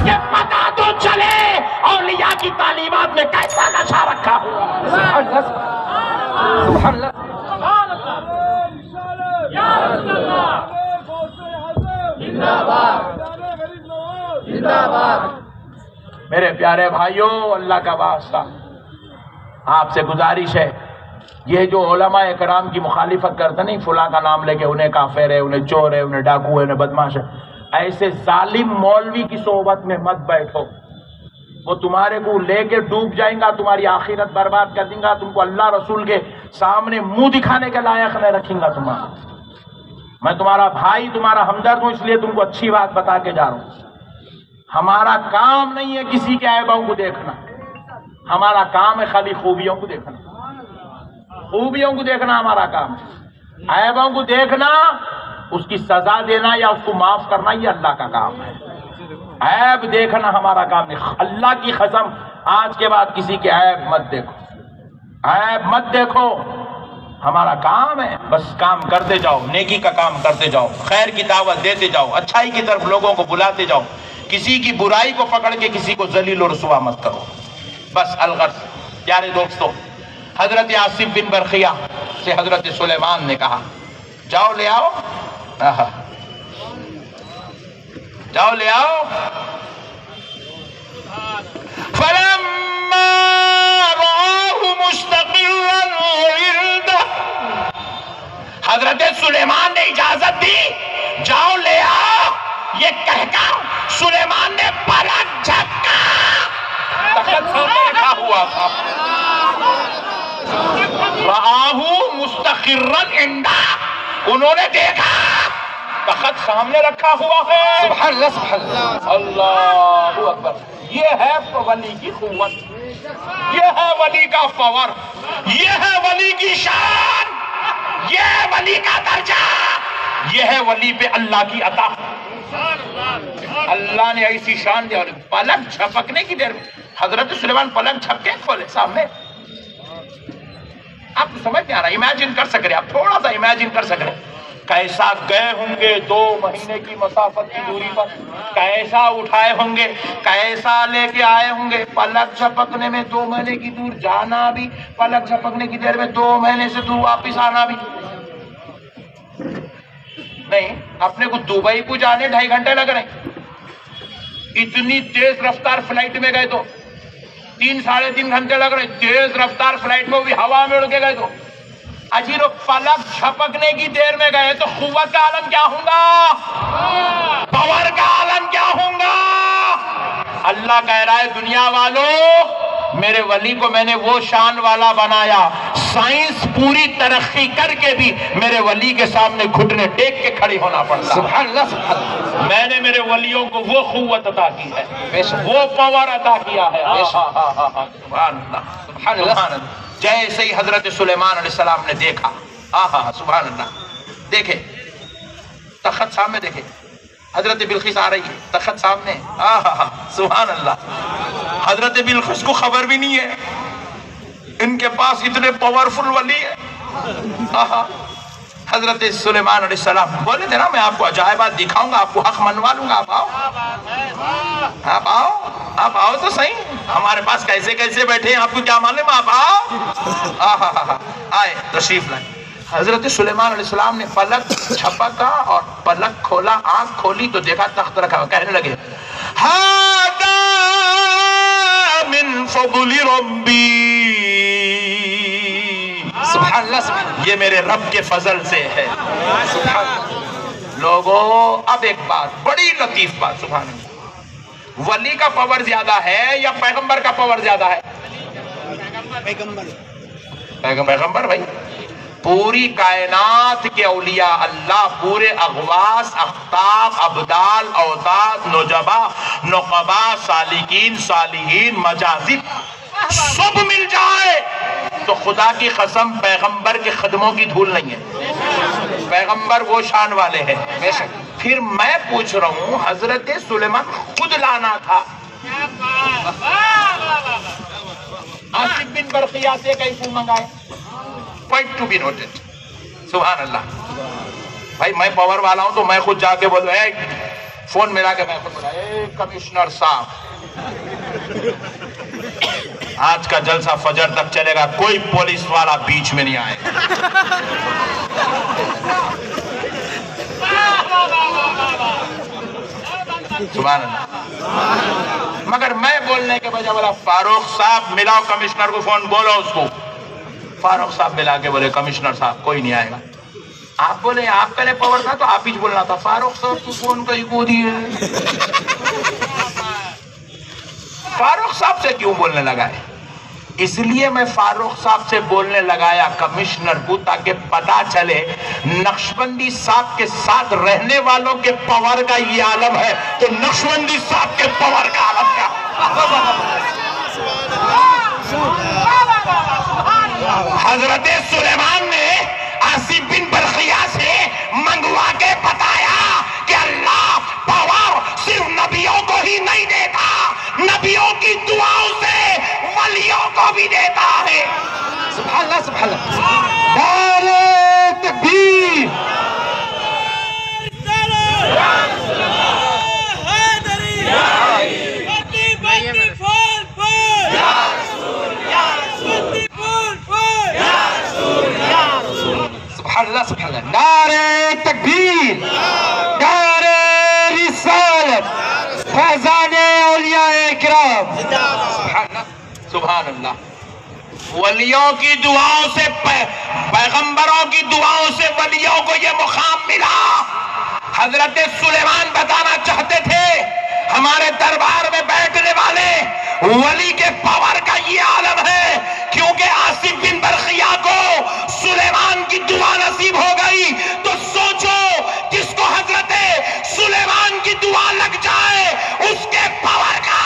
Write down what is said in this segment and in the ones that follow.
تاکہ پتہ تو چلے اولیاء کی تعلیمات میں کیسا نشہ رکھا ہوا. سبحان اللہ سبحان اللہ. میرے پیارے بھائیوں، اللہ کا واسطہ آپ سے گزارش ہے، یہ جو علماء کرام کی مخالفت کرتے نہیں، فلاں کا نام لے کے انہیں کافر ہے، انہیں چور ہے، انہیں ڈاکو ہے، انہیں بدماش ہے، ایسے ظالم مولوی کی صحبت میں مت بیٹھو. وہ تمہارے کو لے کے ڈوب جائیں گا، تمہاری آخرت برباد کر دیں گا، تم کو اللہ رسول کے سامنے منہ دکھانے کے لائق نہیں رکھیں گا تمہارا. میں تمہارا بھائی، تمہارا ہمدرد ہوں، اس لیے تم کو اچھی بات بتا کے جا رہا ہوں. ہمارا کام نہیں ہے کسی کے عیبوں کو دیکھنا، ہمارا کام ہے خالی خوبیوں کو دیکھنا. خوبیوں کو دیکھنا ہمارا کام ہے، عیبوں کو دیکھنا، اس کی سزا دینا یا اس کو معاف کرنا یہ اللہ کا کام ہے. عیب دیکھنا ہمارا کام نہیں. اللہ کی قسم آج کے بعد کسی کے عیب مت دیکھو، عیب مت دیکھو. ہمارا کام ہے بس کام کرتے جاؤ، نیکی کا کام کرتے جاؤ، خیر کی دعوت دیتے جاؤ، اچھائی کی طرف لوگوں کو بلاتے جاؤ. کسی کی برائی کو پکڑ کے کسی کو ذلیل و رسوا مت کرو. بس الغرض. پیارے دوستو، حضرت آصف بن برخیہ سے حضرت سلیمان نے کہا جاؤ لے آؤ، جاؤ لے آؤ. فلما رآه مستقرا عنده، حضرت سلیمان نے اجازت دی جاؤ لے آؤ. یہ کہہ کر سلیمان نے پلک جھپکا. تخت سامنے رکھا ہوا تھا. رآہ مستقرا عنده، انہوں نے دیکھا تخت سامنے رکھا ہوا ہے. سبحان اللہ سبحان اللہ. اللہ اکبر. یہ ہے ولی کی قوت، یہ ہے ولی کا پاور، یہ ہے ولی کی شان، یہ ہے ولی کا درجہ، یہ ہے ولی پہ اللہ کی عطا. اللہ نے ایسی شان دی. اور پلک جھپکنے کی دیر میں حضرت سلیمان پلک جھپکے کھولے سامنے. آپ کو سمجھ نہیں آ رہا، امیجن کر سک رہے، آپ تھوڑا سا امیجن کر سک رہے کیسا گئے ہوں گے 2 مہینے کی مسافت کی دوری پر، کیسا اٹھائے ہوں گے، کیسا لے کے آئے ہوں گے. پلک جھپکنے میں 2 مہینے کی دور جانا بھی، پلک جھپکنے کی دیر میں 2 مہینے سے دور واپس آنا بھی. نہیں، اپنے کو دبئی کو جانے 2.5 گھنٹے لگ رہے ہیں. اتنی تیز رفتار فلائٹ میں گئے تو 3-3.5 گھنٹے لگ رہے. تیز رفتار فلائٹ میں بھی ہوا میں اڑ کے گئے تو اجی لوگ پلک جھپکنے کی دیر میں گئے تو قوت کا عالم کیا ہوں گا، پاور کا عالم کیا ہوں گا. اللہ کہہ رہا ہے دنیا والوں، میرے ولی کو میں نے وہ شان والا بنایا، سائنس پوری ترقی کر کے بھی میرے ولی کے سامنے گھٹنے ٹیک کے کھڑی ہونا پڑتا. سبحان اللہ سبحان اللہ. میں نے میرے ولیوں کو وہ قوت عطا کی ہے، وہ پاور عطا کیا ہے. سبحان اللہ سبحان اللہ. جیسے ہی حضرت سلیمان علیہ السلام نے دیکھا، سبحان اللہ، دیکھے تخت سامنے، دیکھے حضرت بلقیس آ رہی ہے تخت سامنے. سبحان اللہ. حضرت بلقیس کو خبر بھی نہیں ہے ان کے پاس اتنے پاورفل ولی ہے. حضرت سلیمان علیہ السلام بولے تھے نا میں آپ کو عجائبات دکھاؤں گا، آپ کو حق منوا لوں گا. آپ آؤ، آپ آؤ، آپ آؤ تو صحیح. ہمارے پاس کیسے کیسے بیٹھے ہیں آپ کو کیا معلوم. آپ آؤ. آئے، تشریف لائے. حضرت سلیمان علیہ السلام نے پلک جھپکا اور پلک کھولا، آنکھ کھولی تو دیکھا تخت رکھا ہوا. کہنے لگے ہذا من فضل ربی. سبحان اللہ سبحان اللہ. یہ میرے رب کے فضل سے ہے. سبحان اللہ. لوگوں اب ایک بات، بڑی لطیف بات. سبحان اللہ. ولی کا پاور زیادہ ہے یا پیغمبر کا پاور زیادہ ہے؟ پیغمبر بھائی. پوری کائنات کے اولیاء اللہ، پورے اغواس، اقطاب، ابدال، اوتاد، نجبا، نقبا، سالکین، صالحین، مجازب سب مل جائے تو خدا کی قسم پیغمبر کے قدموں کی دھول نہیں ہے. پیغمبر وہ شان والے ہیں. پھر میں پوچھ رہا ہوں حضرت سلیمان خود لانا تھا، آصف بن برخیہ سے کیسے منگائے؟ Point to be noted. سبحان اللہ. بھائی میں پاور والا ہوں تو میں خود جا کے بولوں اے فون ملا کے میں خود بولا اے کمشنر صاحب آج کا جلسہ فجر تک چلے گا, کوئی پولیس والا بیچ میں نہیں آئے گا. سبحان اللہ. مگر میں بولنے کے بجائے بولا فاروق صاحب ملاؤ کمشنر کو فون, بولو اس کو. فاروق صاحب ملا کے بولے کمشنر صاحب کوئی نہیں آئے گا. آپ بولے آپ کا پاور تھا تو آپ ہی بولنا تھا, فاروق صاحب تو فون کا ہی کو دیے. فاروق صاحب سے کیوں بولنے لگا ہے؟ اس لیے میں فاروق صاحب سے بولنے لگایا کمشنر کو, تاکہ پتا چلے نقشبندی صاحب کے ساتھ رہنے والوں کے پاور کا یہ عالم ہے تو نقشبندی صاحب کے پاور کا عالم کیا. حضرت سلیمان نے آصف بن برخیہ سے منگوا کے بتایا کہ اللہ پاور صرف نبیوں کو ہی نہیں دیتا, نبیوں کی دعاؤں سے ولیوں کو بھی دیتا ہے. سبحان اللہ سبحان اللہ. نعرہ تکبیر. سبحان اللہ سبحان اللہ. نعرہ تکبیر, نعرہ رسالت, فیضان اولیاء کرام. سبحان اللہ. ولیوں کی دعاؤں سے, پیغمبروں کی دعاؤں سے ولیوں کو یہ مقام ملا. حضرت سلیمان بتانا چاہتے تھے ہمارے دربار میں بیٹھنے والے ولی کے پاور کا یہ عالم ہے, کیونکہ آصف بن برخیہ کو سلیمان کی دعا نصیب ہو گئی. تو سوچو جس کو حضرت سلیمان کی دعا لگ جائے اس کے پاور کا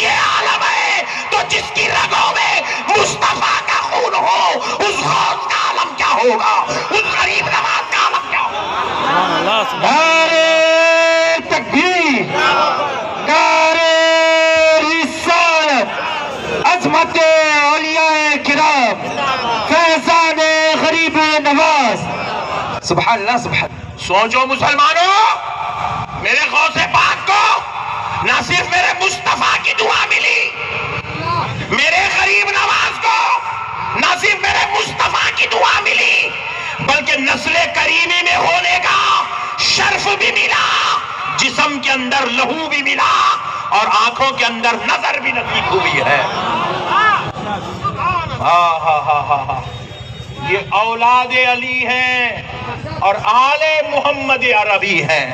یہ عالم ہے, تو جس کی رگوں میں مصطفیٰ کا خون ہو اس غوث کا عالم کیا ہوگا, اس غریب نواز کا عالم کیا ہوگا. نعرہ تکبیر, نعرہ رسالت, عظمت اولیاء کرام, فیضان غریب نواز. سبحان اللہ سبحان اللہ. سوچو مسلمانوں, میرے غوث پاک کو نہ صرف میرے مصطفیٰ کی دعا ملی, میرے غریب نواز کو نہ صرف میرے مصطفیٰ کی دعا ملی, بلکہ نسل کریمی میں ہونے کا شرف بھی ملا, جسم کے اندر لہو بھی ملا اور آنکھوں کے اندر نظر بھی نصیب ہوئی ہے. یہ اولاد علی ہیں اور آل محمد عربی ہیں,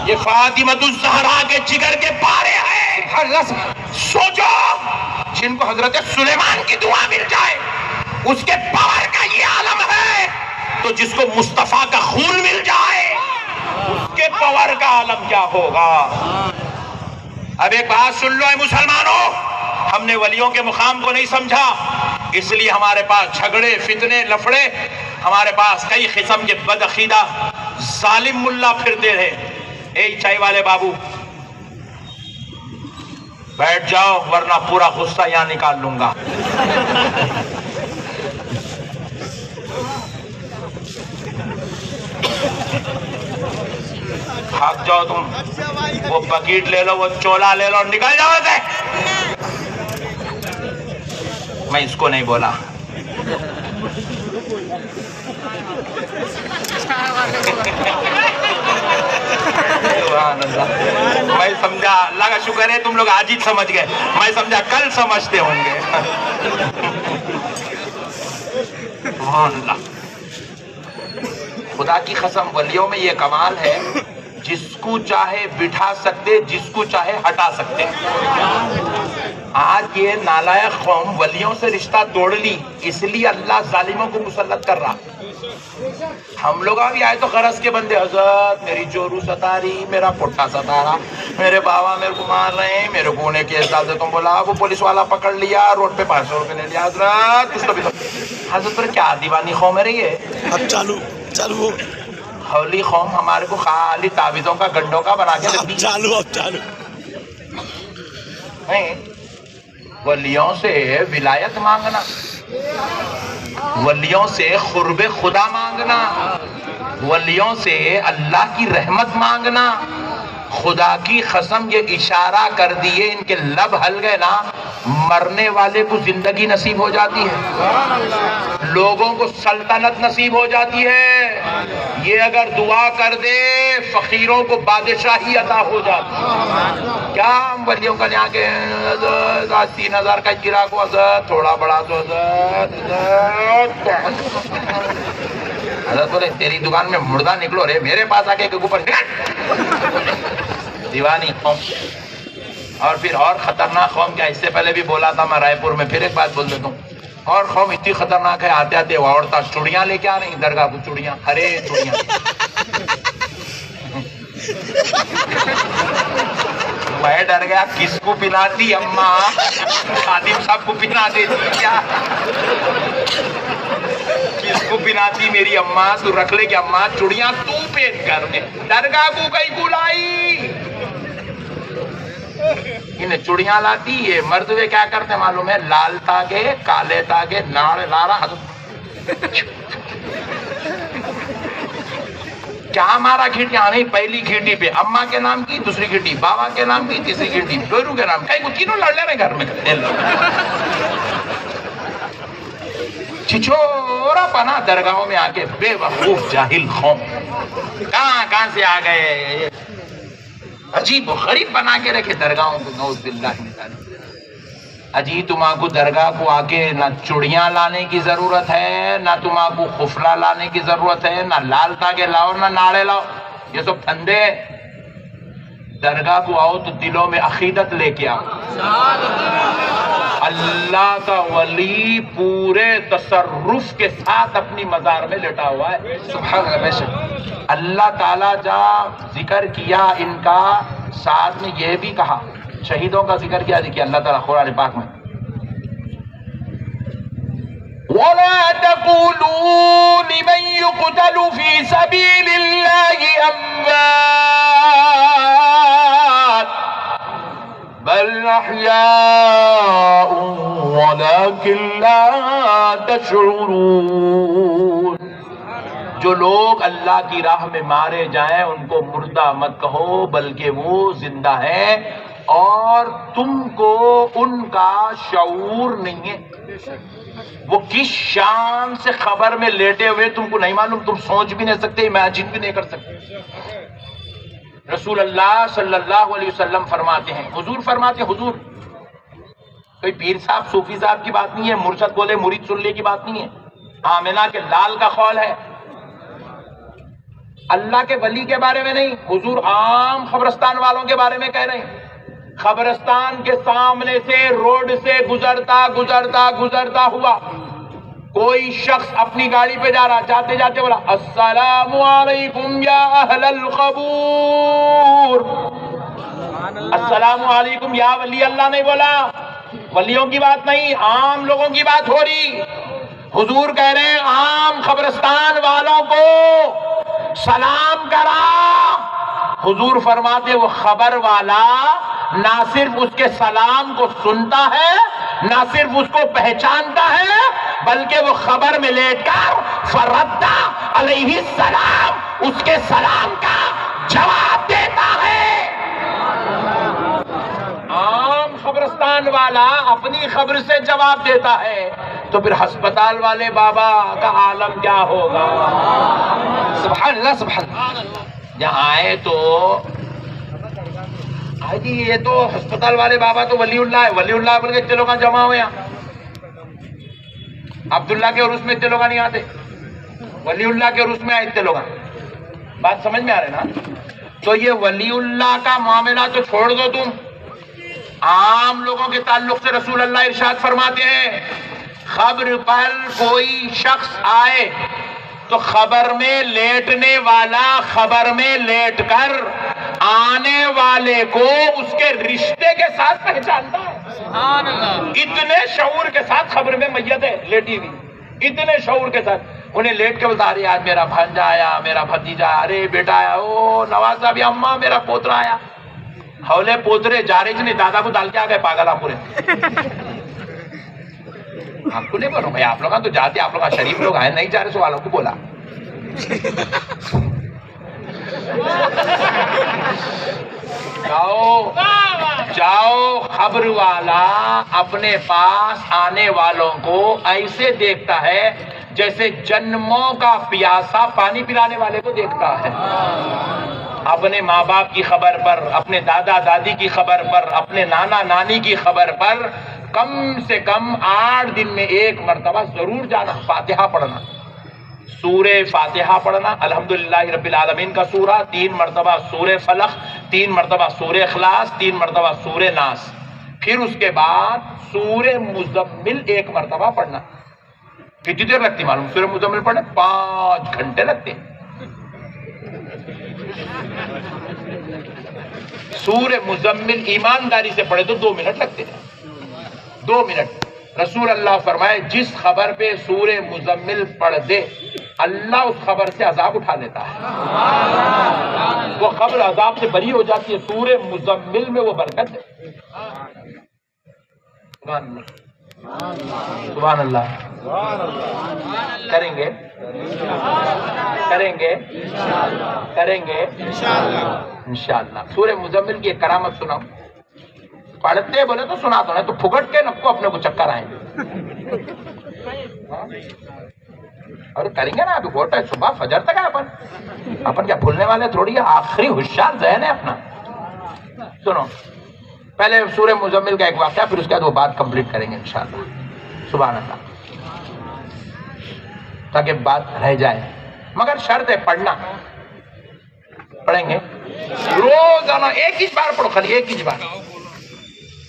یہ فاطمۃ الزہرا کے جگر کے پارے ہیں. سوچو جن کو حضرت سلیمان کی دعا مل جائے اس کے پاور کا یہ عالم ہے, تو جس کو مصطفیٰ کا خون مل جائے اس کے پاور کا عالم کیا ہوگا. اب ایک بات سن لو اے مسلمانوں, ہم نے ولیوں کے مقام کو نہیں سمجھا, اس لیے ہمارے پاس جھگڑے فتنے لفڑے, ہمارے پاس کئی قسم کے بدعقیدہ ظالم ملا پھرتے رہے. اے چائے والے بابو بیٹھ جاؤ ورنہ پورا غصہ یہاں نکال لوں گا. بھاگ جاؤ تم, وہ بکیٹ لے لو, وہ چولا لے لو, نکل جاؤ سے. میں اس کو نہیں بولا, میں سمجھا, اللہ کا شکر ہے تم لوگ آج ہی سمجھ گئے, میں سمجھا کل سمجھتے ہوں گے. سبحان اللہ. خدا کی قسم ولیوں میں یہ کمال ہے, جس کو چاہے بٹھا سکتے, جس کو چاہے ہٹا سکتے. آج یہ نالائق قوم ولیوں سے رشتہ توڑ لی, اس لیے اللہ ظالموں کو مسلط کر رہا. ہم لوگ ابھی آئے تو غرض کے بندے, حضرت میری چورو ستا رہی, میرا پٹھا ستا رہا, میرے بابا میرے کو مار رہے ہیں, میرے کو انہیں کیس ڈال دے. تم بولا وہ پولیس والا پکڑ لیا, روڈ پہ 500 روپے لے لیا. حضرت کچھ تو بھی حضرت پر کیا دیوانی قوم ہے رہی ہے. اب چالو ہولی قوم ہمارے کو خالی تعویذوں کا گنڈوں کا بنا کے اب چالو ولیوں سے ولایت مانگنا, ولیوں سے قرب خدا مانگنا, ولیوں سے اللہ کی رحمت مانگنا, خدا کی قسم یہ اشارہ کر دیے ان کے لب ہل گئے نا، مرنے والے کو زندگی نصیب ہو جاتی ہے، لوگوں کو سلطنت نصیب ہو جاتی ہے، یہ اگر دعا کر دے فقیروں کو بادشاہی عطا ہو جاتی ہے۔ کیا ہم ولیوں کا یہاں کے 3000 کا گرا کو حضرت تھوڑا بڑا تو حضرت بولے تیری دکان میں مردہ نکلو رے، میرے پاس آ کے اوپر دیوانی قوم۔ اور پھر اور خطرناک قوم کیا، اس سے پہلے بھی بولا تھا میں رائے پور میں، پھر ایک بات بول دیتا ہوں، اور قوم اتنی خطرناک ہے، آتے آتے وہ عورتیں چوڑیاں لے کے آ رہی درگاہ کو، چوڑیاں، ہرے چوڑیاں۔ میں ڈر گیا کس کو پلاتی اماں، خادم صاحب کو پلا دیتی کیا، کس کو پلاتی میری اماں، تو رکھ لے کہ اماں چوڑیاں تو پیٹ کر میں درگاہ کو کئی کو لائی، انہیں چوڑیاں لاتی۔ یہ مرد وہ کیا کرتے معلوم ہے، لال تاگے کالے تاگے ناڑ لارا کیا مارا گھیٹیاں نہیں، پہلی گھیٹی پہ اماں کے نام کی، دوسری گھیٹی بابا کے نام کی، تیسری گھیٹی ڈورو کے نام، کئی کو تینوں لڑ لے رہے گھر میں، چھچورا پنا درگاہوں میں آ کے بے وقوف جاہل قوم، کہاں سے آ گئے، عجیب و غریب بنا کے رکھے درگاہوں کو، نعوذ باللہ من ذالک۔ اجی تمہاں کو درگاہ کو آ کے نہ چوڑیاں لانے کی ضرورت ہے، نہ تمہاں کو خفلہ لانے کی ضرورت ہے، نہ لال تاگے لاؤ نہ ناڑے لاؤ، یہ سب دھندے۔ درگاہ کو آؤ تو دلوں میں عقیدت لے کے آؤ، اللہ کا ولی پورے تصرف کے ساتھ اپنی مزار میں لٹا ہوا ہے، سبحان اللہ۔ اللہ تعالیٰ جب ذکر کیا ان کا، ساتھ میں یہ بھی کہا، شہیدوں کا ذکر کیا، دیکھیے اللہ تعالیٰ قرآن پاک میں، وَلَا تَقُولُوا لِمَن يُقْتَلُ فِي سَبِيلِ اللَّهِ أَمْوَاتٌ بَلْ أَحْيَاءٌ وَلَكِنْ لَا تَشْعُرُونَ۔ جو لوگ اللہ کی راہ میں مارے جائیں ان کو مردہ مت کہو، بلکہ وہ زندہ ہیں اور تم کو ان کا شعور نہیں ہے، وہ کس شان سے خبر میں لیٹے ہوئے تم کو نہیں معلوم، تم سوچ بھی نہیں سکتے، امیجن بھی نہیں کر سکتے۔ رسول اللہ صلی اللہ علیہ وسلم فرماتے ہیں، حضور فرماتے ہیں، حضور کوئی پیر صاحب صوفی صاحب کی بات نہیں ہے، مرشد بولے مرید سن لے کی بات نہیں ہے، آمنہ کے لال کا قول ہے، اللہ کے ولی کے بارے میں نہیں، حضور عام قبرستان والوں کے بارے میں کہہ رہے ہیں۔ قبرستان کے سامنے سے روڈ سے گزرتا ہوا کوئی شخص اپنی گاڑی پہ جا رہا، جاتے جاتے بولا السلام علیکم یا اہل القبور، السلام علیکم یا ولی اللہ نہیں بولا، ولیوں کی بات نہیں، عام لوگوں کی بات ہو رہی۔ حضور کہہ رہے ہیں عام قبرستان والوں کو سلام کرا۔ حضور فرماتے وہ خبر والا نہ صرف اس کے سلام کو سنتا ہے، نہ صرف اس کو پہچانتا ہے، بلکہ وہ خبر میں لیٹ کر فرد علیہ السلام اس کے سلام کا جواب دیتا ہے۔ عام قبرستان والا اپنی خبر سے جواب دیتا ہے تو پھر ہسپتال والے بابا کا عالم کیا ہوگا؟ سبحان اللہ سبحان اللہ۔ یہاں آئے تو جی یہ تو ہسپتال والے بابا تو ولی اللہ ہے، ولی اللہ بول کے اتنے لوگ جمع ہوئے ہیں، عبداللہ کے عرس میں اتنے لوگ نہیں آتے، ولی اللہ کے عرس میں آئے اتنے لوگ، بات سمجھ میں آ رہے نا؟ تو یہ ولی اللہ کا معاملہ تو چھوڑ دو تم، عام لوگوں کے تعلق سے رسول اللہ ارشاد فرماتے ہیں خبر پر کوئی شخص آئے تو خبر میں لیٹنے والا خبر میں لیٹ کر آنے والے کو اس کے رشتے کے ساتھ پہچانتا ہے۔ سبحان اللہ۔ اتنے شعور کے ساتھ خبر میں میت ہے لیٹی ہوئی، اتنے شعور کے ساتھ انہیں لیٹ کے بتا رہی آج میرا بھانجا آیا، میرا بھتیجا، ارے بیٹا آیا، او نواز صاحب اماں میرا پوترا آیا، ہولے پوترے جا رہے نہیں دادا کو ڈال کے آ گئے پاگل آپ پورے۔ آپ کو نہیں بولوں بھائی، آپ لوگ تو جاتے، آپ لوگ شریف لوگ آئے نہیں جا رہے، سو والوں کو بولا جاؤ جاؤ، خبر والا اپنے پاس آنے والوں کو ایسے دیکھتا ہے جیسے جنموں کا پیاسا پانی پلانے والے کو دیکھتا ہے۔ اپنے ماں باپ کی خبر پر، اپنے دادا دادی کی خبر پر، اپنے نانا نانی کی خبر پر کم سے کم 8 دن میں 1 مرتبہ ضرور جانا، فاتحہ پڑھنا، سورہ فاتحہ پڑھنا، الحمدللہ رب العالمین کا سورہ، 3 مرتبہ سورہ فلق، 3 مرتبہ سورہ اخلاص، 3 مرتبہ سورہ ناس، پھر اس کے بعد سورہ مزمل 1 مرتبہ پڑھنا۔ کتنی دیر لگتی معلوم؟ سورہ مزمل پڑھنے 5 گھنٹے لگتے ہیں۔ سورہ مزمل ایمانداری سے پڑھے تو 2 منٹ لگتے ہیں، 2 منٹ۔ رسول اللہ فرمائے جس خبر پہ سورہ مزمل پڑھ دے اللہ اس خبر سے عذاب اٹھا لیتا ہے، وہ خبر عذاب سے بری ہو جاتی ہے۔ سورہ مزمل میں وہ برکت ہے۔ سبحان اللہ۔ کریں گے کریں گے کریں گے انشاءاللہ۔ سورہ مزمل کی ایک کرامت سناؤ، پڑھتے بولے تو سنا دو، نہیں تو پھگٹ کے نکو اپنے کو چکر آئیں گے۔ اور کریں گے نا، ابھی بہت ہے، صبح فجر تک ہے اپن کیا بھولنے والے تھوڑی ہے، آخری ہوشیار ذہن ہے اپنا۔ سنو پہلے سورہ مزمل کا ایک واقعہ، پھر اس کے بعد وہ بات کمپلیٹ کریں گے انشاءاللہ۔ سبحان اللہ، تاکہ بات رہ جائے، مگر شرط ہے پڑھنا۔ پڑھیں گے روزانہ 1 بار پڑھو، خالی 1 بار۔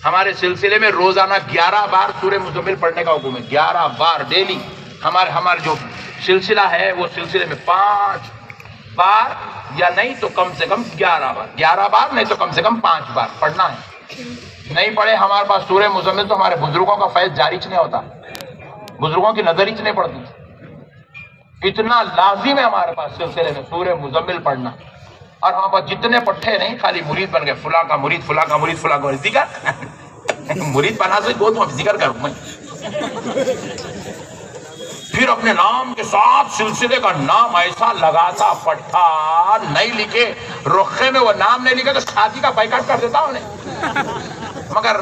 ہمارے سلسلے میں روزانہ 11 بار سورہ مزمل پڑھنے کا حکم ہے، 11 بار ڈیلی۔ ہمارا جو سلسلہ ہے وہ سلسلے میں 5 بار یا نہیں تو کم سے کم 11 بار، 11 بار نہیں تو کم سے کم 5 بار پڑھنا ہے۔ نہیں پڑھے ہمارے پاس سورہ مزمل تو ہمارے بزرگوں کا فیض جاری نہیں ہوتا، بزرگوں کی نظر ہی نہیں پڑتی۔ اتنا لازم ہے ہمارے پاس سلسلے میں سورہ مزمل پڑھنا۔ اور ہمارے پاس جتنے پٹھے نہیں، خالی مرید بن گئے، فلاں کا مرید، فلاں کا مرید، فلاں کا ذکر مرید بنا سے کو تم ذکر کروں میں، پھر اپنے نام کے ساتھ سلسلے کا نام ایسا لگاتا پٹھا نہیں لکھے، رخے میں وہ نام نہیں لکھے تو شادی کا بائیکاٹ کر دیتا انہیں۔ مگر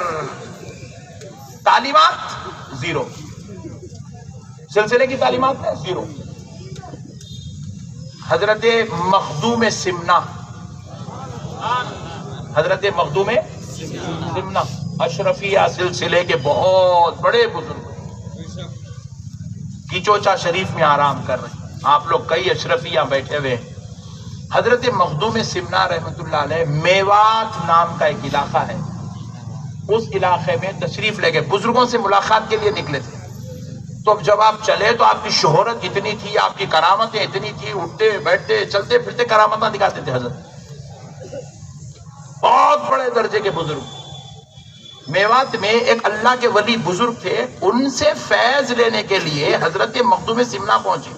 تعلیمات 0، سلسلے کی تعلیمات ہے 0۔ حضرت مخدوم سمنا، حضرت مخدوم سمنا اشرفیہ سلسلے کے بہت بڑے بزرگ، کیچوچا شریف میں آرام کر رہے ہیں، آپ لوگ کئی اشرفیہ بیٹھے ہوئے۔ حضرت مخدوم سمنا رحمۃ اللہ علیہ میوات نام کا ایک علاقہ ہے، اس علاقے میں تشریف لے گئے، بزرگوں سے ملاقات کے لیے نکلے تھے۔ تو اب جب آپ چلے تو آپ کی شہرت اتنی تھی، آپ کی کرامتیں اتنی تھی، اٹھتے بیٹھتے چلتے پھرتے کرامتیں دکھاتے تھے حضرت، بہت بڑے درجے کے بزرگ۔ میوات میں ایک اللہ کے ولی بزرگ تھے، ان سے فیض لینے کے لیے حضرت مخدوم سمنا پہنچے۔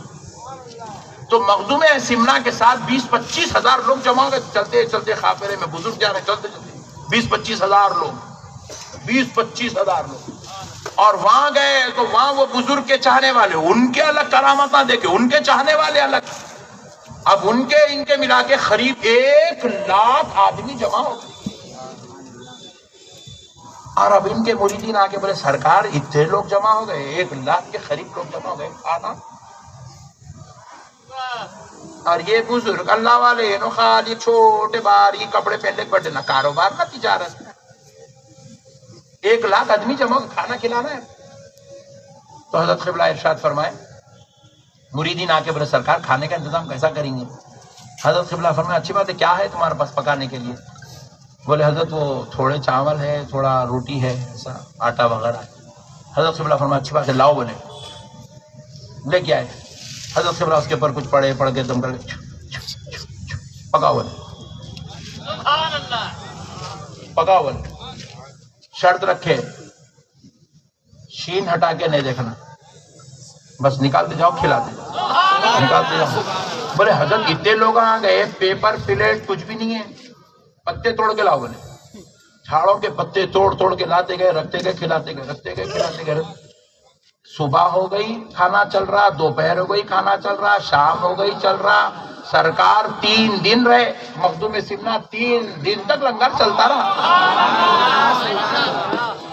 تو مخدوم سمنا کے ساتھ 20-25 ہزار لوگ جمع ہو گئے، چلتے چلتے قافلے میں بزرگ جا رہے، چلتے چلتے 20-25 ہزار لوگ، 20-25 ہزار لوگ۔ اور وہاں گئے تو وہاں وہ بزرگ کے چاہنے والے، ان کے الگ کرامتاں دیکھے، ان کے چاہنے والے الگ، اب ان کے ملا کے قریب 1 لاکھ آدمی جمع ہو گئے۔ اور اب ان کے مریدین آ کے بولے سرکار اتنے لوگ جمع ہو گئے، 1 لاکھ کے قریب لوگ جمع ہو گئے، آنا۔ اور یہ بزرگ اللہ والے نو خالی چھوٹے باری کپڑے پہننے بڑے، نہ کاروبار نہ تجارت، 1 لاکھ آدمی جمع ہو گئے، کھانا کھلانا ہے۔ تو حضرت قبلہ ارشاد فرمائے، مریدین آ کے بولے سرکار کھانے کا انتظام کیسا کریں گے؟ حضرت قبلہ فرمائے اچھی بات ہے، کیا ہے تمہارے پاس پکانے کے لیے؟ بولے حضرت وہ تھوڑے چاول ہے، تھوڑا روٹی ہے، ایسا آٹا وغیرہ ہے۔ حضرت قبلہ فرمایا اچھی بات ہے، لاؤ، بولے لے کے آئے۔ حضرت قبلہ اس کے اوپر کچھ پڑھ کے دم کر کے پکاؤ، بولے پکاؤ، بولے شرط رکھے شین ہٹا کے نہیں دیکھنا، بس نکالتے جاؤ کھلاتے جاؤ، نکالتے جاؤ۔ بولے حضرت اتنے لوگ آ گئے، پیپر پلیٹ کچھ بھی نہیں ہے، پتے توڑ کے لاؤ، بولے جھاڑوں کے پتے توڑ کے لاتے گئے، رکھتے گئے، کھلاتے گئے، رکھتے گئے، کھلاتے گئے۔ صبح ہو گئی کھانا چل رہا، دوپہر ہو گئی کھانا چل رہا، شام ہو گئی چل رہا، سرکار 3 دن رہے مخدوم سمنا، 3 دن تک لنگر چلتا رہا.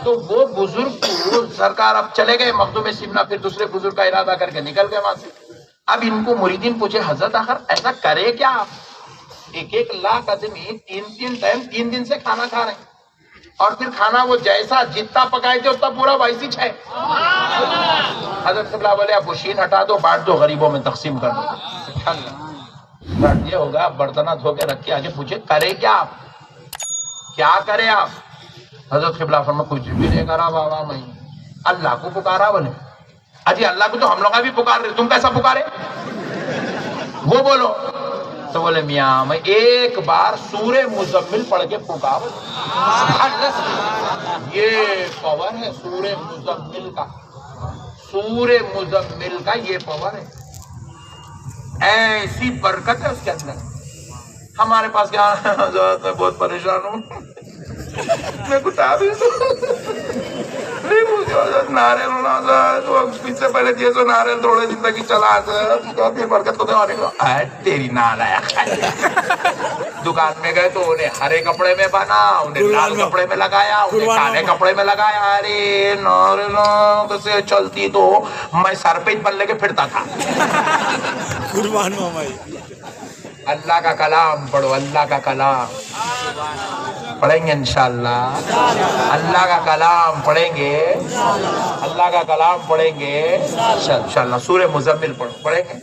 تو وہ بزرگ کو سرکار اب چلے گئے مخدوم سمنا، پھر دوسرے بزرگ کا ارادہ کر کے نکل گئے وہاں سے. اب ان کو مریدین پوچھے حضرت آخر ایسا کرے کیا آپ؟ 1 لاکھ آدمی 3 ٹائم 3 دن سے کھانا کھا رہے ہیں، اور پھر کھانا وہ جیسا جتنا پکائے تھے اتنا پورا ویسی ہے. حضرت قبلہ بولے اب مشین ہٹا دو، بانٹ دو، غریبوں میں تقسیم کر دو. یہ ہوگا برتنہ دھو کے رکھ کے آگے پوچھے کرے کیا آپ؟ کیا کرے آپ؟ حضرت قبلہ فرمایا کچھ بھی نہیں کرا بابا، میں اللہ کو پکارا. بولے اجی اللہ کو تو ہم لوگ بھی پکار رہے، تم کیسا پکارے؟ وہ بولو. تو بولے میاں میں ایک بار سورہ مزمل پڑھ کے پکار. یہ پاور ہے سورہ مزمل کا، سورہ مزمل کا یہ پاور ہے، ایسی برکت ہے اس کے اندر. ہمارے پاس کیا حضرت میں بہت پریشان ہوں، میں کچھ آ بھی ناریل اس سے پہلے جیسو ناریل تھوڑے زندگی چلا برکت کو تیری نال آیا. دکان میں گئے تو انہیں ہرے کپڑے میں بنا، انہیں لال کپڑے میں لگایا، انہیں کالے کپڑے میں لگایا. ارے ناریلوں سے چلتی تو میں سر پہ بن لے کے پھرتا تھا. اللہ کا کلام پڑھو، اللہ کا کلام پڑھیں گے انشاءاللہ. اللہ کا کلام پڑھیں گے، اللہ کا کلام پڑھیں گے انشاءاللہ. سورہ مزمل پڑھیں گے.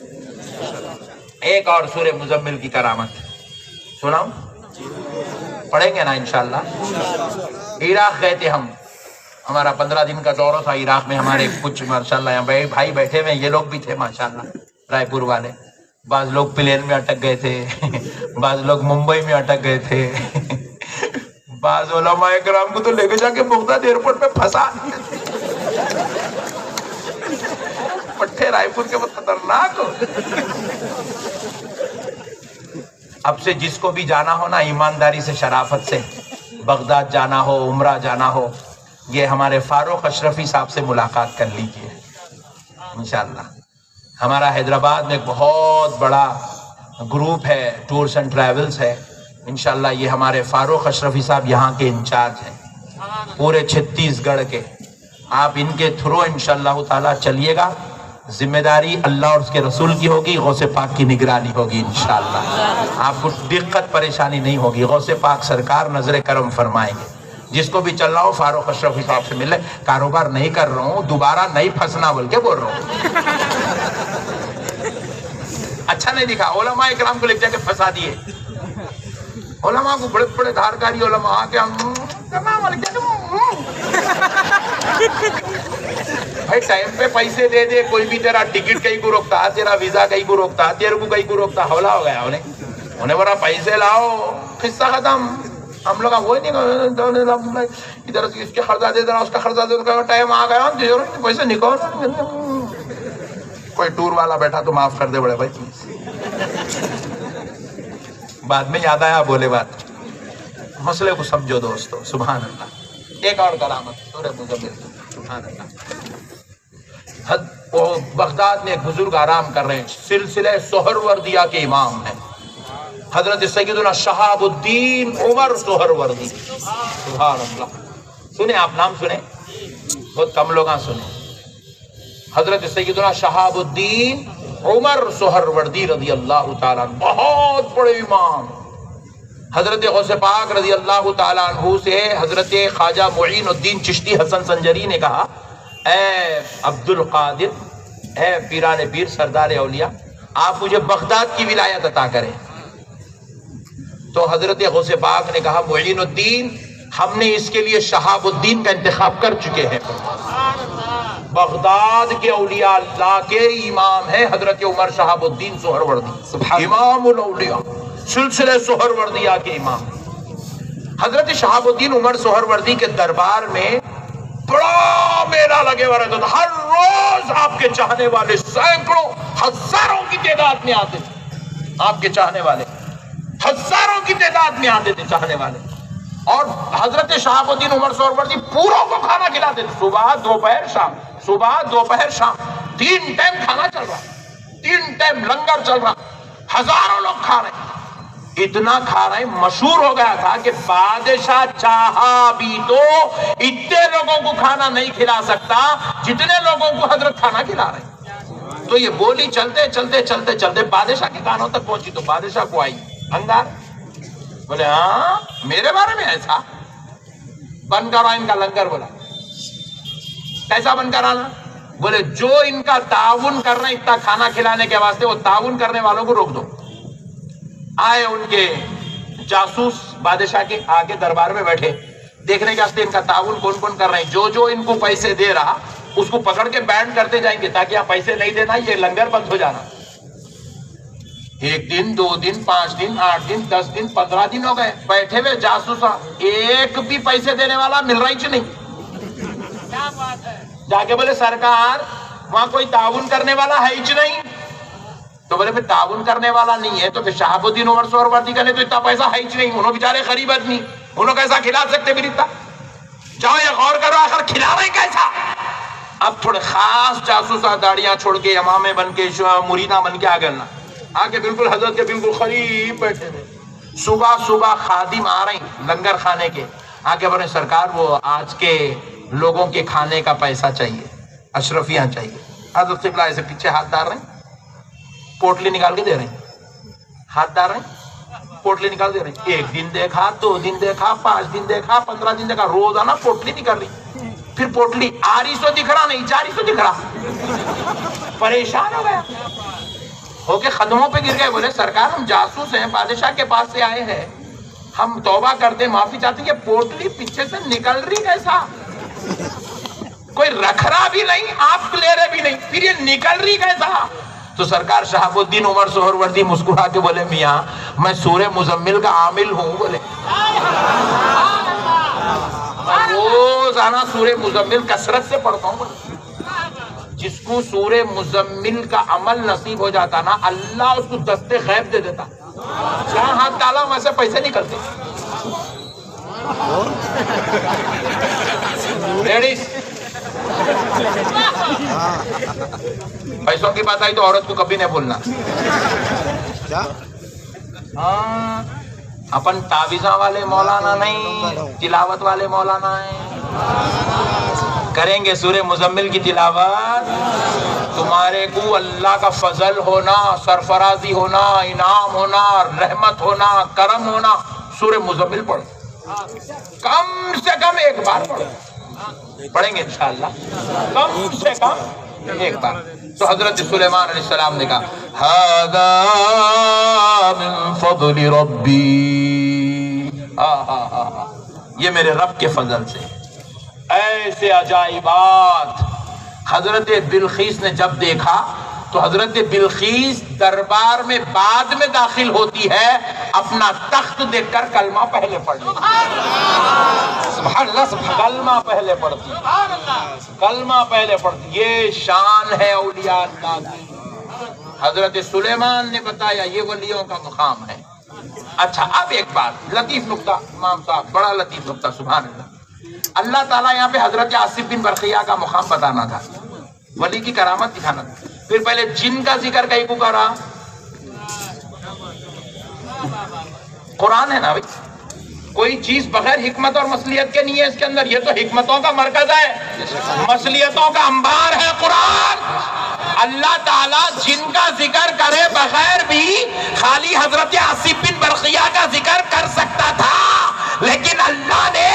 ایک اور سورہ مزمل کی کرامت سناؤں؟ پڑھیں گے نا انشاءاللہ. عراق گئے تھے ہم، ہمارا 15 دن کا دورہ تھا عراق میں. ہمارے کچھ ماشاءاللہ یہاں بھائی بیٹھے ہوئے، یہ لوگ بھی تھے ماشاءاللہ رائے پور والے. بعض لوگ پلین میں اٹک گئے تھے، بعض لوگ ممبئی میں اٹک گئے تھے، بعض علماء کرام کو تو لے کے جا کے بغداد ایئرپورٹ پہ پھنسا. پٹھے رائے پور کے بہت خطرناک ہو. اب سے جس کو بھی جانا ہو نا ایمانداری سے شرافت سے بغداد جانا ہو، عمرہ جانا ہو، یہ ہمارے فاروق اشرفی صاحب سے ملاقات کر لیجئے انشاءاللہ. ہمارا حیدرآباد میں ایک بہت بڑا گروپ ہے، ٹورز اینڈ ٹریولز ہے. انشاءاللہ یہ ہمارے فاروق اشرفی صاحب یہاں کے انچارج ہیں پورے 36 گڑھ کے. آپ ان کے تھرو انشاءاللہ تعالیٰ چلیے گا. ذمہ داری اللہ اور اس کے رسول کی ہوگی، غوث پاک کی نگرانی ہوگی انشاءاللہ. آپ کو دقت پریشانی نہیں ہوگی، غوث پاک سرکار نظر کرم فرمائیں گے. جس کو بھی چل رہا ہو فاروق اشرفی صاحب سے ملے. کاروبار نہیں کر رہا ہوں، دوبارہ نہیں پھنسنا بول کے بول رہا ہوں. اچھا نہیں دکھا. علماء اکرام کو لے جا کے پھنسا دیے. علماء کو بڑے بڑے دھارکاری علماء آ کے بھائی ٹائم پہ پیسے دے دے. کوئی بھی تیرا ٹکٹ کہیں کو روکتا، تیرا ویزا کہیں کو روکتا، تیرے کو کہیں کو روکتا. حولا ہو گیا انہیں بڑا پیسے لاؤ، قصہ ختم. ہم لوگ وہی نہیں ادھر اس کے خرچہ دے دینا، اس کا خرچہ دے دینا. ٹائم آ گیا پیسے نکال. کوئی ٹور والا بیٹھا تو معاف کر دے بڑے بھائی. بعد میں یاد آیا بولے بات. مسئلے کو سمجھو دوستو. سبحان اللہ. ایک اور کرامت سورہ مزمل. سبحان اللہ. بغداد میں ایک بزرگ آرام کر رہے ہیں، سلسلہ سہروردیہ کے امام ہیں حضرت سیدنا شہاب الدین عمر سہروردی. سبحان اللہ. سنیں آپ نام سنیں، بہت کم لوگ سنیں. حضرت سیدنا شہاب الدین عمر سہروردی رضی اللہ تعالیٰ عنہ بہت بڑے امام. حضرت غوث پاک رضی اللہ تعالیٰ عنہ سے حضرت خواجہ معین الدین چشتی حسن سنجری نے کہا اے عبد القادر، اے پیران پیر سردار اولیاء، آپ مجھے بغداد کی ولایت عطا کریں. تو حضرت غوث پاک نے کہا معین الدین، ہم نے اس کے لیے شہاب الدین کا انتخاب کر چکے ہیں. بغداد کے اولیاء اللہ کے امام ہیں حضرت عمر شہاب الدین سہروردی، امام الاولیاء، سلسلہ سہروردیہ کے امام. حضرت شہاب الدین عمر سہروردی کے دربار میں بڑا میلہ لگے ہوا رہتا تھا. ہر روز آپ کے چاہنے والے سینکڑوں ہزاروں کی تعداد میں آتے تھے. آپ کے چاہنے والے ہزاروں کی تعداد میں آتے تھے چاہنے والے. اور حضرت شہاب الدین عمر سہروردی پوروں کو کھانا کھلاتے تھے، صبح دوپہر شام، صبح دوپہر شام. 3 ٹائم کھانا چل رہا، 3 ٹائم لنگر چل رہا. ہزاروں لوگ کھا رہے ہیں، اتنا کھا رہے ہیں مشہور ہو گیا تھا کہ بادشاہ چاہا بھی تو اتنے لوگوں کو کھانا نہیں کھلا سکتا جتنے لوگوں کو حضرت کھانا کھلا رہے ہیں۔ تو یہ بولی چلتے چلتے چلتے چلتے بادشاہ کے کانوں تک پہنچی، تو بادشاہ کو آئی انگار، بولے ہاں میرے بارے میں ایسا، بند کرو ان کا لنگر۔ بولا کیسا بند کرانا؟ بولے جو ان کا تعاون کر رہے ہیں اتنا کھانا کھلانے کے واسطے، وہ تعاون کرنے والوں کو روک دو۔ آئے ان کے جاسوس بادشاہ کے آگے دربار میں بیٹھے، دیکھنے کے واسطے ان کا تعاون کون کون کر رہے ہیں، جو جو ان کو پیسے دے رہا اس کو پکڑ کے بینڈ کرتے جائیں گے تاکہ آپ پیسے نہیں دینا، یہ لنگر بند ہو جانا۔ 1 دن 2 دن 5 دن 8 دن 10 دن 15 دن ہو گئے، بیٹھے ہوئے جاسوس ایک بھی پیسے دینے والا مل رہا ہی نہیں۔ جا کے بولے سرکار وہاں کوئی تعاون کرنے والا ہے ہی نہیں۔ تو بولے پھر تعاون کرنے والا نہیں ہے تو پھر شہاب الدین عمر سہروردی کا نے تو اتنا پیسہ ہے ہی نہیں، انہوں بیچارے غریب آدمی، انہوں کیسا کھلا سکتے پھر اتنا؟ جاؤ یہ غور کرو آخر کھلا رہے کیسا؟ اب تھوڑے خاص جاسوسا داڑیاں چھوڑ کے امامے بن کے مریدہ بن کے آگے آگے بالکل حضرت کے بالکل قریب بیٹھے تھے۔ صبح صبح خادم آ رہے ہیں لنگر کھانے کے، آگے بولے سرکار وہ آج کے لوگوں کے کھانے کا پیسہ چاہیے، اشرفیاں چاہیے۔ حضرت قبلہ ایسے پیچھے ہاتھ ڈال رہے ہیں، پوٹلی نکال کے دے رہے ہیں، ہاتھ ڈال رہے ہیں پوٹلی نکال دے رہے ہیں۔ 1 دن دیکھا، 2 دن دیکھا، 5 دن دیکھا، 15 دن دیکھا، روزانہ پوٹلی نکال رہی، پھر پوٹلی آ رہی سو دکھ رہا نہیں، جا رہی سو دکھ رہا، پریشان ہو گیا، ہو کے قدموں پہ گر گئے۔ بولے سرکار ہم جاسوس ہیں، بادشاہ کے پاس سے آئے ہیں، ہم توبہ کرتے معافی چاہتے ہیں، یہ پوٹلی پیچھے سے نکل رہی کیسا؟ کوئی رکھ رہا بھی نہیں، آپ لے رہے بھی نہیں، پھر یہ نکل رہی کیسا؟ تو سرکار شہاب الدین عمر سہروردی مسکرا کے بولے میاں میں سورہ مزمل کا عامل ہوں۔ بولے روزانہ سورہ مزمل کثرت سے پڑھتا ہوں۔ جس کو سورہ مزمل کا عمل نصیب ہو جاتا نا، اللہ اس کو دستے غیب دے دیتا، جہاں ہاتھ ڈالا ویسے پیسے نکلتے۔ لیڈیز پیسوں کی بات آئی تو عورت کو کبھی نہیں بولنا۔ ہاں اپن تعویذاں والے مولانا نہیں، تلاوت والے مولانا ہیں۔ کریں گے سورہ مزمل کی تلاوت، تمہارے کو اللہ کا فضل ہونا، سرفرازی ہونا، انعام ہونا، رحمت ہونا، کرم ہونا۔ سورہ مزمل پڑھو، کم سے کم 1 بار پڑھو، پڑھیں گے انشاءاللہ کم سے کم 1 بار۔ تو حضرت سلیمان علیہ السلام نے کہا ھذا من فضل ربی، یہ میرے رب کے فضل سے۔ ایسے عجائبات حضرت بلقیس نے جب دیکھا تو حضرت بلقیس دربار میں بعد میں داخل ہوتی ہے، اپنا تخت دیکھ کر کلمہ پہلے پڑھ لیتی، سبحان اللہ، کلمہ پہلے پڑھتی، کلمہ پہلے پڑھتی۔ یہ شان ہے اولیاء اللہ کی۔ حضرت سلیمان نے بتایا یہ ولیوں کا مقام ہے۔ اچھا اب ایک بات لطیف نکتہ، امام صاحب بڑا لطیف نکتہ، سبحان اللہ۔ اللہ تعالیٰ یہاں پہ حضرت آصف بن برقیہ کا مقام بتانا تھا، ولی کی کرامت دکھانا تھا، پھر پہلے جن کا ذکر کہیں کو کرا۔ قرآن ہے نا بھائی، کوئی چیز بغیر حکمت اور مصلیحت کے نہیں ہے اس کے اندر، یہ تو حکمتوں کا مرکز ہے، مصلیحتوں کا انبار ہے قرآن۔ اللہ تعالیٰ جن کا ذکر کرے بغیر بھی خالی حضرت آصف بن برقیہ کا ذکر کر سکتا تھا، لیکن اللہ نے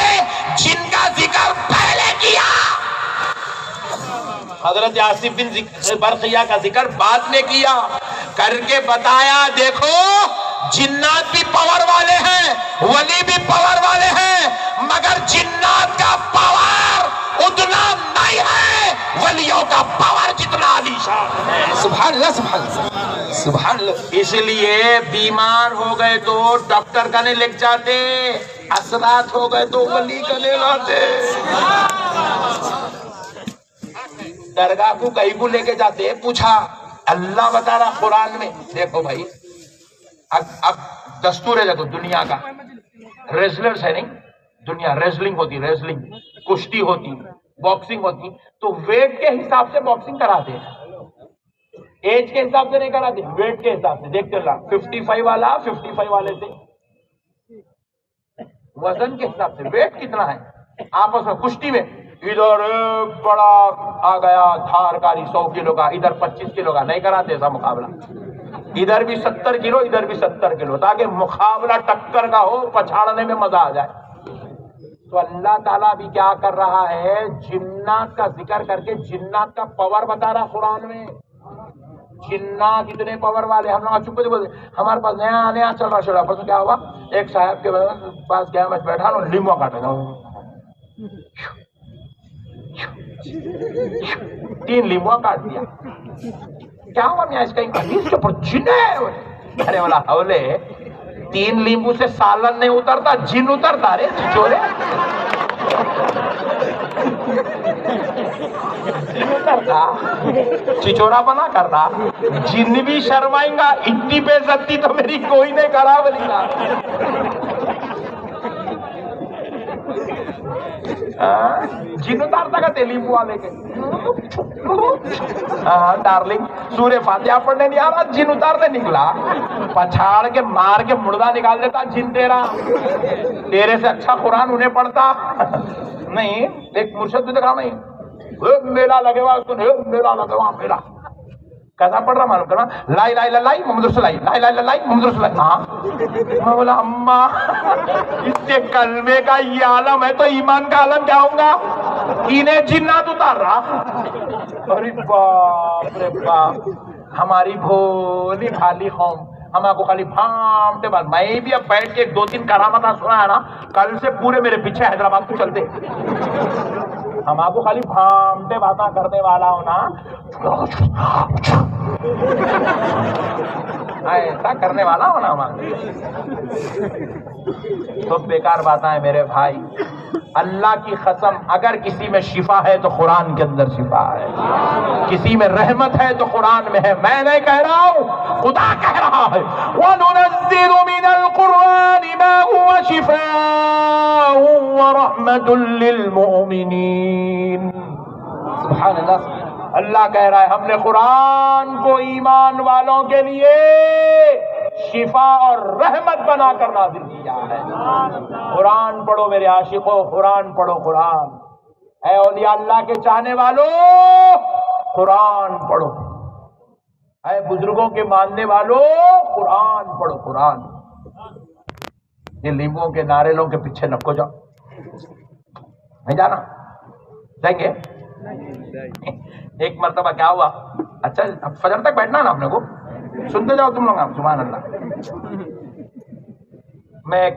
جن کا ذکر پہلے کیا، حضرت آصف بن برقیہ کا ذکر بعد میں کیا، کر کے بتایا دیکھو جنات بھی پاور والے ہیں، ولی بھی پاور والے ہیں، مگر جنات کا پاور اتنا نہیں ہے ولیوں کا پاور جتنا علی شان ہے۔ سبحان اللہ، سبحان اللہ، سبحان اللہ۔ اس لیے بیمار ہو گئے تو ڈاکٹر کا نہیں لکھ جاتے، اثرات ہو گئے تو ولی کا لے لاتے، درگاہ کو کہیں کو لے کے جاتے، پوچھا اللہ بتا رہا قرآن میں، دیکھو بھائی اب دستور ہے دیکھو دنیا کا، ریسلرز ہے نہیں، دنیا ریسلنگ ہوتی، ریسلنگ کشتی ہوتی، باکسنگ ہوتی، تو ویٹ کے حساب سے باکسنگ کراتے ہیں۔ ایج کے حساب سے نہیں کراتے، ویٹ کے حساب سے. دیکھتے اللہ 55 والا 55 والے سے وزن کے حساب سے ویٹ کتنا ہے. آپس میں کشتی میں ادھر بڑا آ گیا دھار کاری 100 کلو کا، ادھر 25 کلو کا، نہیں کراتے ایسا مقابلہ. ادھر بھی 70 کلو ادھر بھی 70 کلو، تاکہ مقابلہ ٹکر کا ہو، پچھاڑنے میں مزہ آ جائے. تو اللہ تعالیٰ بھی کیا کر رہا ہے، جنات کا ذکر کر کے جنات کا پاور بتا رہا قرآن میں. جنات اتنے پاور والے. ہم لوگ چپ بولتے ہمارے پاس نیا چل رہا شروع. پرسوں کیا ہوا، ایک صاحب کے پاس گیا، میں بیٹھا ہوں، لیمو کاٹے گا 3 لیمو کاٹ دیا. کیا ہوا میاں اس کا حدیث کے اوپر جن ہے. ارے والا حولے 3 لیمبو سے سالن نہیں اترتا، جن اترتا رے چورے. جن اترتا، چچورا بنا کرتا. جن بھی شرمائیں گا، اتنی بے عزتی تو میری کوئی نہیں کرا بلی گا. جن اتارتا کا لیمبو والے کے. ڈارلنگ سورہ فاتحہ پڑھنے نہیں آ رہا، جن اتارنے نکلا. پچھاڑ کے مار کے مردہ نکال دیتا جن تیرا. تیرے سے اچھا قرآن انہیں پڑھتا نہیں. ایک مرشد بھی دکھا نہیں، میلہ لگے ہوا، میلہ لگے ہوا میلہ. کیسا پڑھ رہا معلوم کرنا، لا الہ الا اللہ محمد رسول اللہ، لا الہ الا اللہ محمد رسول اللہ. ہاں میں بولا اماں اس کے کلمے کا یہ عالم ہے تو ایمان کا عالم کیا ہوں گا. انہیں جنات اتار رہا. ارے باپ رے باپ، ہماری بھولی بھالی قوم ہم آپ کو خالی بھامتے بات. میں بھی اب بیٹھ کے 2-3 کرامت سنا ہے نا، کل سے پورے میرے پیچھے حیدرآباد کو چلتے. ہم آپ کو خالی بھامتے باتاں کرنے والا ہو نا، ایسا کرنے والا ہو نا ہمارے. تو بیکار باتیں ہیں میرے بھائی. اللہ کی قسم اگر کسی میں شفا ہے تو قرآن کے اندر شفا ہے، کسی میں رحمت ہے تو قرآن میں ہے. میں نہیں کہہ رہا ہوں، خدا کہہ رہا ہے وَنُنَزِّلُ مِنَ الْقُرْآنِ مَا هُوَ شِفَاءٌ وَرَحْمَةٌ لِّلْمُؤْمِنِينَ. سبحان اللہ. اللہ کہہ رہا ہے ہم نے قرآن کو ایمان والوں کے لیے شفا اور رحمت بنا کر نازل کیا ہے. قرآن پڑھو میرے عاشقوں، قرآن پڑھو. قرآن اے اولیاء اللہ کے چاہنے والوں، قرآن پڑھو. اے بزرگوں کے ماننے والوں، قرآن پڑھو. قرآن. یہ لیمبوں کے ناریلوں کے پیچھے نکو جاؤ، نہیں جانا. جائیں گے. ایک مرتبہ کیا ہوا، اچھا اب فجر تک بیٹھنا نا اپنے کو، سنتے جاؤ تم لوگ. سبحان اللہ. میں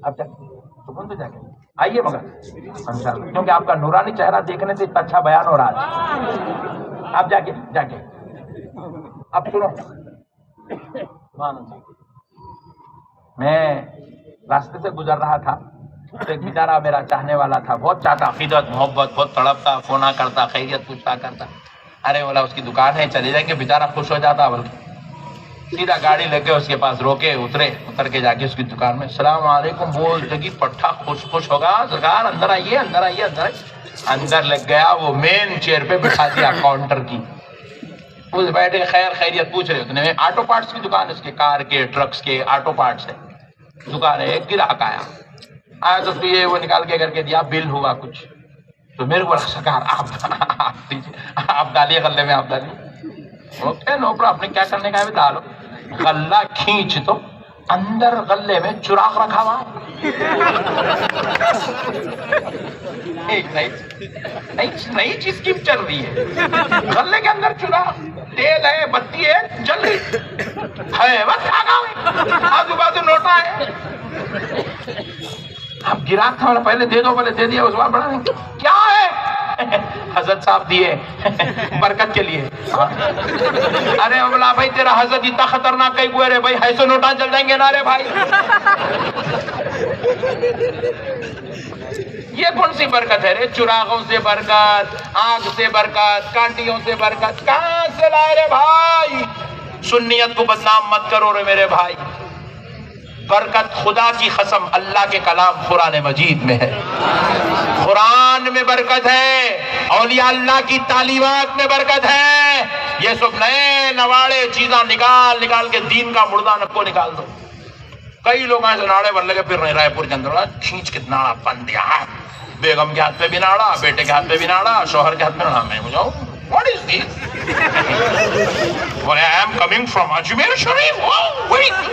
اب سکون تو جا کے آئیے مگر انشاءاللہ، کیونکہ آپ کا نورانی چہرہ دیکھنے سے اتنا اچھا بیان ہو رہا ہے. آپ جا کے اب سنو. میں راستے سے گزر رہا تھا، ایک بیچارہ میرا چاہنے والا تھا، بہت چاہتا، عقیدت محبت بہت تڑپتا، فونا کرتا، خیریت پوچھتا کرتا. ارے بولا اس کی دکان ہے چلے جائیں گے. بیچارہ خوش ہو جاتا، بلکہ سیدھا گاڑی لے کے اس کے پاس روکے، اتر کے جا کے اس کی دکان میں السلام علیکم بول لگی. پٹھا خوش ہوگا، سرکار اندر آئیے اندر آئیے اندر آئیے. اندر لگ گیا، وہ مین چیئر پہ بٹھا دیا کاؤنٹر کی. اس بیٹھے خیریت پوچھ رہے اتنے. آٹو پارٹس کی دکان ہے اس کے، کار کے ٹرکس کے آٹو پارٹس ہے دکان ہے. ایک گراہک آیا تو اس کو یہ وہ نکال کے کر کے دیا، بل ہوا کچھ. تو میرے کو سرکار آپ ڈالیے غلے میں، آپ ڈالیے. Okay no problem. آپ نے کیا کرنے کا ہے ڈالو. غلہ کھینچ تو اندر غلے میں چراغ رکھا ہوا. نئی چیز کی چل رہی ہے. غلے کے اندر چراغ، تیل ہے، بتی ہے، جل رہی ہے. بس آجو بازو نوٹا ہے. اب گراہک تھا، پہلے دے دو، پہلے دے دیا. اس بار بڑا کیا ہے حضرت صاحب دیے برکت کے لیے. ارے بولا بھائی تیرا حضرت اتنا خطرناک کہیں ہوئے رے بھائی، ایسے نوٹاں چل جائیں گے نا رے بھائی. یہ کون سی برکت ہے رے؟ چراغوں سے برکت، آگ سے برکت، کانٹیوں سے برکت کہاں سے لائے رے بھائی؟ سنیت کو بدنام مت کرو رے میرے بھائی. برکت خدا کی قسم اللہ کے کلام قرآن مجید میں ہے، قرآن میں برکت ہے، اولیاء اللہ کی تعلیمات میں برکت ہے۔ یہ سب نئے نواڑے چیزاں نکال کے دین کا مردہ نکو نکال دو۔ کئی لوگ ایسے ناڑے بن لگے پھر رہے رائے پور کے اندر کھینچ کے ناڑا پن دیا، بیگم کے ہاتھ پہ بھی ناڑا، بیٹے کے ہاتھ پہ بھی ناڑا، شوہر کے ہاتھ پہ ناڑا۔ میں مجھے what is this? Well, I am coming from Ajmer Sharif. Wow, very good.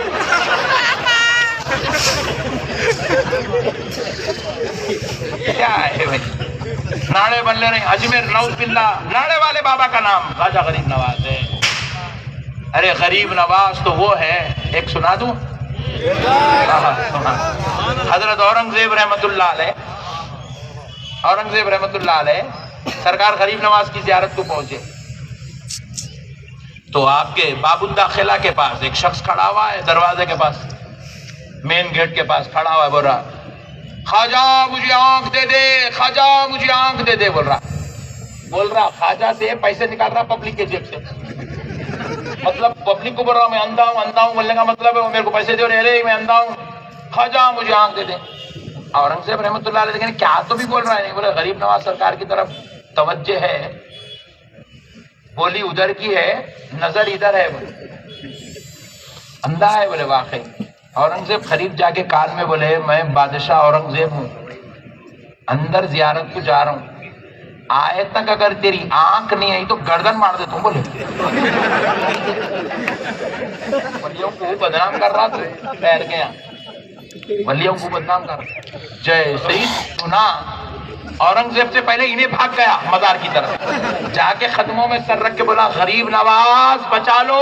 کیا ہے بھائی؟ ناڑے بن لے رہے ہیں اجمیر، نعوذ باللہ۔ ناڑے والے بابا کا نام خواجہ غریب نواز ہے۔ ارے غریب نواز تو وہ ہے، ایک سنا دوں؟ حضرت اورنگزیب رحمت اللہ علیہ، اورنگزیب رحمت اللہ علیہ سرکار غریب نواز کی زیارت کو پہنچے تو آپ کے باب الداخلہ کے پاس ایک شخص کھڑا ہوا ہے، دروازے کے پاس، مین گیٹ کے پاس کھڑا ہوا ہے، بول رہا خواجہ مجھے آنکھ دے دے، خواجہ مجھے آنکھ دے دے، بول رہا خواجہ سے پیسے نکال رہا پبلک کے جیب سے، مطلب پبلک کو بول رہا میں اندھا ہوں بولنے کا مطلب ہے میرے کو پیسے دے رہے میں اندھا ہوں، خواجہ مجھے آنکھ دے دے۔ اورنگزیب رحمت اللہ علیہ لیکن کیا تو بھی بول رہا ہے، نہیں بولے غریب نواز سرکار کی طرف توجہ ہے، بولی ادھر کی ہے، نظر ادھر ہے، بولے اندھا ہے، بولے واقعی۔ اورنگزیب قریب جا کے کان میں بولے میں بادشاہ اورنگزیب ہوں، اندر زیارت کو جا رہا ہوں، آئے تک اگر تیری آنکھ نہیں آئی تو گردن مار دیتا ہوں، بولے ولیوں کو بدنام کر رہا تو ٹھہر گیا، ولیوں کو بدنام کر رہا۔ جیسے ہی سنا اورنگزیب سے پہلے انہیں بھاگ گیا مزار کی طرف، جا کے قدموں میں سر رکھ کے بولا غریب نواز بچا لو۔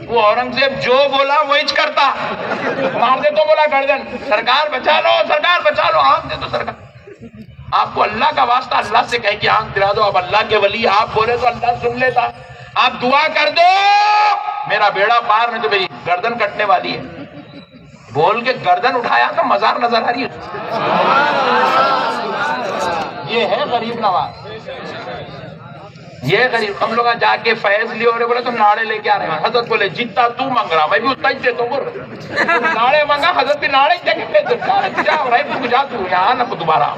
وہ اورنگزیب جو بولا وہی کرتا، مار دے تو بولا گردن، سرکار بچا لو، سرکار بچا لو، آنکھ دے تو سرکار۔ آپ کو اللہ کا واسطہ اللہ سے کہہ کے آنکھ دلا دو، اب اللہ کے ولی آپ بولے تو اللہ سن لیتا، آپ دعا کر دو میرا بیڑا پار، نہیں تو میری گردن کٹنے والی ہے، بول کے گردن اٹھایا تو مزار نظر آ رہی ہے۔ یہ ہے غریب نواز، یہ غریب۔ ہم لوگ جا کے فیض لیے اور بولے تو ناڑے لے کے آ رہے ہیں، حضرت بولے جتنا تو مانگ رہا میں بھی اتنا ہی دیتا ہوں، ناڑے مانگا حضرت بھی ناڑے دے کے جا تو یہاں نہ دوبارہ۔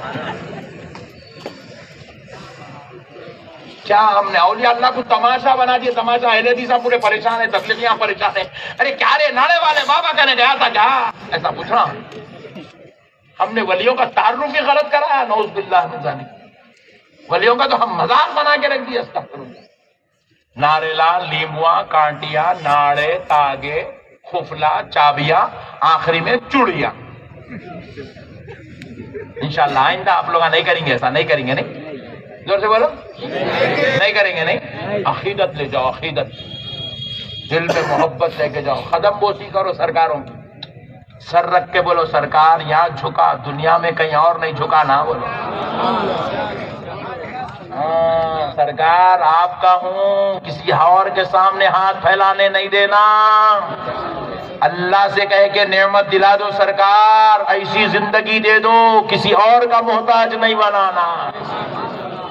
کیا ہم نے اولیاء اللہ کو تماشا بنا دیا، تماشا؟ اہل حدیث پورے پریشان ہیں، تبلیغیاں پریشان ہیں، ارے کیا رے ناڑے والے بابا کہنے گیا تھا کیا؟ ایسا پوچھ رہا ہم نے ولیوں کا تعارف ہی غلط کرا ہے، نعوذ باللہ من ذالک۔ ولیوں کا تو ہم مذاق بنا کے رکھ دیا، استغفر اللہ۔ ناریلا، لیموا، کانٹیاں، ناڑے، تاگے، خفلا، چابیاں، آخری میں چوڑیاں۔ انشاءاللہ آئندہ آپ لوگ نہیں کریں گے ایسا، نہیں کریں گے، نہیں زور سے بولو، نہیں کریں گے، نہیں۔ عقیدت لے جاؤ، عقیدت دل میں محبت لے کے جاؤ، قدم بوسی کرو سرکاروں کی، سر رکھ کے بولو سرکار یہاں جھکا، دنیا میں کہیں اور نہیں جھکا، نہ بولو سرکار آپ کا ہوں، کسی اور کے سامنے ہاتھ پھیلانے نہیں دینا، اللہ سے کہہ کے نعمت دلا دو سرکار، ایسی زندگی دے دو کسی اور کا محتاج نہیں بنانا۔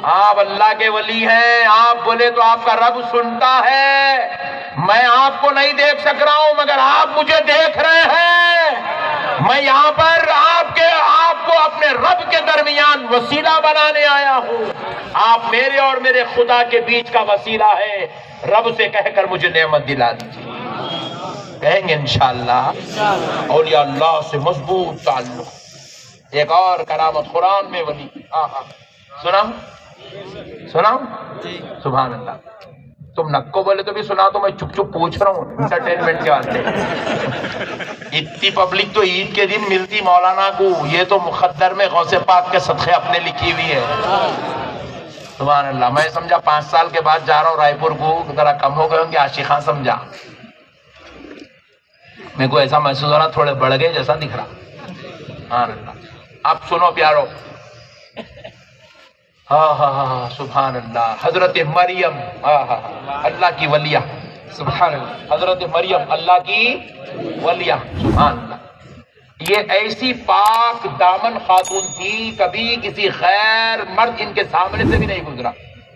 آپ اللہ کے ولی ہیں، آپ بولے تو آپ کا رب سنتا ہے، میں آپ کو نہیں دیکھ سک رہا ہوں مگر آپ مجھے دیکھ رہے ہیں، میں یہاں پر آپ کو اپنے رب کے درمیان وسیلہ بنانے آیا ہوں، آپ میرے اور میرے خدا کے بیچ کا وسیلہ ہے، رب سے کہہ کر مجھے نعمت دلا دیجیے۔ کہیں گے انشاءاللہ اولیاء اللہ سے مضبوط تعلق۔ ایک اور کرامت قرآن میں ولی، سناؤں؟ سبحان اللہ۔ تم نکو بولے تو بھی سنا، تو میں چپ چپ پوچھ رہا ہوں انٹرٹینمنٹ کے واسطے۔ اتنی پبلک تو عید کے دن ملتی مولانا کو، یہ تو مقدر میں غوث پاک کے صدقے اپنے لکھی ہوئی ہے۔ سبحان اللہ۔ میں سمجھا 5 سال کے بعد جا رہا ہوں رائے پور کو، ذرا کم ہو گئے ہوں گے عاشقاں، سمجھا میرے کو ایسا محسوس ہو رہا تھوڑے بڑھ گئے جیسا دکھ رہا۔ سبحان اللہ۔ اب سنو پیارو، ہاں سبحان اللہ۔ حضرت مریم، اللہ کی ولیہ، سبحان اللہ۔ حضرت مریم اللہ کی ولیہ، سبحان اللہ۔ یہ ایسی پاک دامن خاتون تھی، کبھی کسی غیر مرد ان کے سامنے سے بھی نہیں گزرا۔